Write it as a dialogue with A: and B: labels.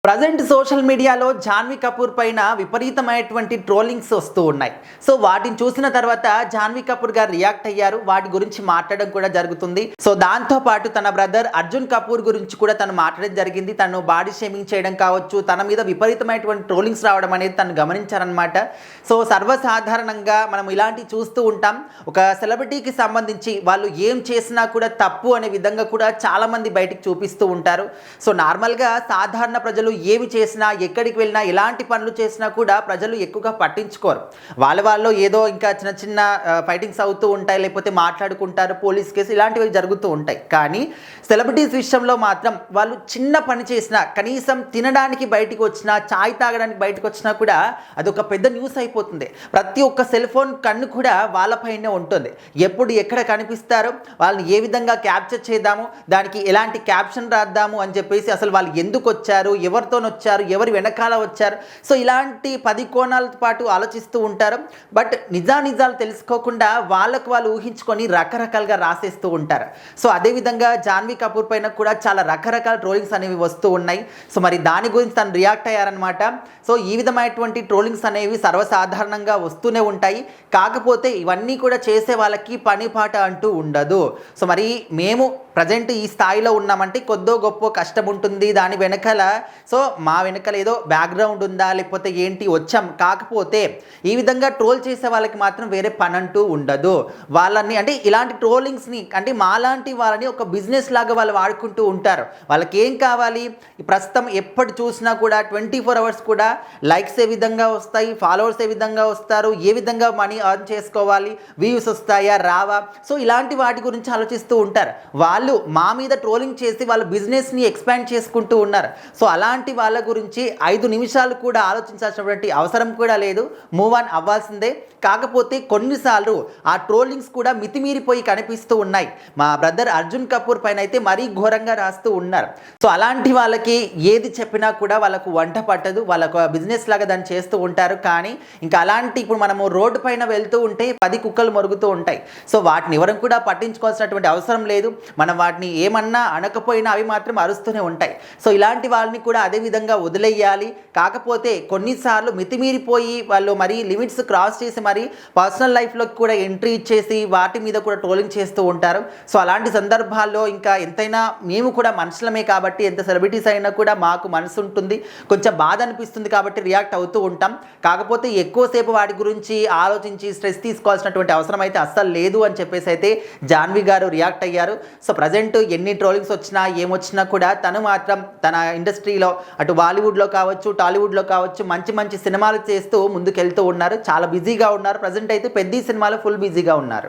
A: Present social మీడియాలో జాన్వీ కపూర్ పైన విపరీతమైనటువంటి ట్రోలింగ్స్ వస్తూ ఉన్నాయి. సో వాటిని చూసిన తర్వాత జాన్వీ కపూర్ గారు రియాక్ట్ అయ్యారు. వాటి గురించి మాట్లాడడం కూడా జరుగుతుంది. సో దాంతో పాటు తన బ్రదర్ అర్జున్ కపూర్ గురించి కూడా తను మాట్లాడడం జరిగింది. తను బాడీ షేమింగ్ చేయడం కావచ్చు, తన మీద విపరీతమైనటువంటి ట్రోలింగ్స్ రావడం అనేది తను గమనించారనమాట. సో సర్వసాధారణంగా మనం ఇలాంటివి చూస్తూ ఉంటాం. ఒక సెలబ్రిటీకి సంబంధించి వాళ్ళు ఏం చేసినా కూడా తప్పు అనే విధంగా కూడా చాలామంది బయటికి చూపిస్తూ ఉంటారు. సో నార్మల్గా సాధారణ ప్రజలు ఏమి చేసినా, ఎక్కడికి వెళ్ళినా, ఎలాంటి పనులు చేసినా కూడా ప్రజలు ఎక్కువగా పట్టించుకోరు. వాళ్ళు ఏదో ఇంకా చిన్న చిన్న ఫైటింగ్స్ అవుతూ ఉంటాయి, లేకపోతే మాట్లాడుకుంటారు, పోలీస్ కేసు ఇలాంటివి జరుగుతూ ఉంటాయి. కానీ సెలబ్రిటీస్ విషయంలో మాత్రం వాళ్ళు చిన్న పని చేసినా, కనీసం తినడానికి బయటికి వచ్చినా, చాయ్ తాగడానికి బయటకు వచ్చినా కూడా అదొక పెద్ద న్యూస్ అయిపోతుంది. ప్రతి ఒక్క సెల్ ఫోన్ కన్ను కూడా వాళ్ళపైనే ఉంటుంది. ఎప్పుడు ఎక్కడ కనిపిస్తారో వాళ్ళని ఏ విధంగా క్యాప్చర్ చేద్దాము, దానికి ఎలాంటి క్యాప్షన్ రాద్దాము అని చెప్పేసి, అసలు వాళ్ళు ఎందుకు వచ్చారు, ఎవరితో వచ్చారు, ఎవరి వెనకాల వచ్చారు, సో ఇలాంటి 10 కోణాలతో పాటు ఆలోచిస్తూ ఉంటారు. బట్ నిజాలు తెలుసుకోకుండా వాళ్ళకు వాళ్ళు ఊహించుకొని రకరకాలుగా రాసేస్తూ ఉంటారు. సో అదేవిధంగా జాన్వీ కపూర్ పైన కూడా చాలా రకరకాల ట్రోలింగ్స్ అనేవి వస్తూ ఉన్నాయి. సో మరి దాని గురించి తను రియాక్ట్ అయ్యారనమాట. సో ఈ విధమైనటువంటి ట్రోలింగ్స్ అనేవి సర్వసాధారణంగా వస్తూనే ఉంటాయి. కాకపోతే ఇవన్నీ కూడా చేసే వాళ్ళకి పని పాట అంటూ ఉండదు. సో మరి మేము ప్రజెంట్ ఈ స్థాయిలో ఉన్నామంటే కొద్దో గొప్ప కష్టం ఉంటుంది దాని వెనకాల. సో మా వెనకాల ఏదో బ్యాక్గ్రౌండ్ ఉందా, లేకపోతే ఏంటి వచ్చాం. కాకపోతే ఈ విధంగా ట్రోల్ చేసే వాళ్ళకి మాత్రం వేరే పని అంటూ ఉండదు. వాళ్ళని అంటే ఇలాంటి ట్రోలింగ్స్ని అంటే మాలాంటి వాళ్ళని ఒక బిజినెస్ లాగా వాళ్ళు వాడుకుంటూ ఉంటారు. వాళ్ళకి ఏం కావాలి, ప్రస్తుతం ఎప్పుడు చూసినా కూడా 24 అవర్స్ కూడా లైక్స్ ఏ విధంగా వస్తాయి, ఫాలోవర్స్ ఏ విధంగా వస్తారు, ఏ విధంగా మనీ ఎర్న్ చేసుకోవాలి, వ్యూస్ వస్తాయా రావా, సో ఇలాంటి వాటి గురించి ఆలోచిస్తూ ఉంటారు. వాళ్ళు మా మీద ట్రోలింగ్ చేసి వాళ్ళ బిజినెస్ని ఎక్స్పాండ్ చేసుకుంటూ ఉన్నారు. సో అలాంటి వాళ్ళ గురించి 5 నిమిషాలు కూడా ఆలోచించాల్సినటువంటి అవసరం కూడా లేదు. మూవ్ ఆన్ అవ్వాల్సిందే. కాకపోతే కొన్నిసార్లు ఆ ట్రోలింగ్స్ కూడా మితిమీరిపోయి కనిపిస్తూ ఉన్నాయి. మా బ్రదర్ అర్జున్ కపూర్ పైన అయితే మరీ ఘోరంగా రాస్తూ ఉన్నారు. సో అలాంటి వాళ్ళకి ఏది చెప్పినా కూడా వాళ్ళకు వంట పట్టదు. వాళ్ళకు బిజినెస్ లాగా దాన్ని చేస్తూ ఉంటారు. కానీ ఇంకా అలాంటి ఇప్పుడు మనము రోడ్డు పైన వెళ్తూ ఉంటే 10 కుక్కలు మొరుగుతూ ఉంటాయి. సో వాటిని ఎవరం కూడా పట్టించుకోవాల్సినటువంటి అవసరం లేదు. మనం వాటిని ఏమన్నా అనకపోయినా అవి మాత్రం అరుస్తూనే ఉంటాయి. సో ఇలాంటి వాళ్ళని కూడా అదే విధంగా వదిలేయాలి. కాకపోతే కొన్నిసార్లు మితిమీరిపోయి వాళ్ళు మరీ లిమిట్స్ క్రాస్ చేసి మరి పర్సనల్ లైఫ్లోకి కూడా ఎంట్రీ ఇచ్చేసి వాటి మీద కూడా ట్రోలింగ్ చేస్తూ ఉంటారు. సో అలాంటి సందర్భాల్లో ఇంకా ఎంతైనా మేము కూడా మనుషులమే కాబట్టి, ఎంత సెలబ్రిటీస్ అయినా కూడా మాకు మనసు ఉంటుంది, కొంచెం బాధ అనిపిస్తుంది కాబట్టి రియాక్ట్ అవుతూ ఉంటాం. కాకపోతే ఎక్కువసేపు వాటి గురించి ఆలోచించి స్ట్రెస్ తీసుకోవాల్సినటువంటి అవసరం అయితే అస్సలు లేదు అని చెప్పేసి అయితే జాన్వీ గారు రియాక్ట్ అయ్యారు. సో ప్రజెంట్ ఎన్ని ట్రోలింగ్స్ వచ్చినా ఏమొచ్చినా కూడా తను మాత్రం తన ఇండస్ట్రీలో అటు బాలీవుడ్లో కావచ్చు, టాలీవుడ్లో కావచ్చు మంచి మంచి సినిమాలు చేస్తూ ముందుకెళ్తూ ఉన్నారు. చాలా బిజీగా ఉన్నారు. ప్రజెంట్ అయితే పెద్ద సినిమాలో ఫుల్ బిజీగా ఉన్నారు.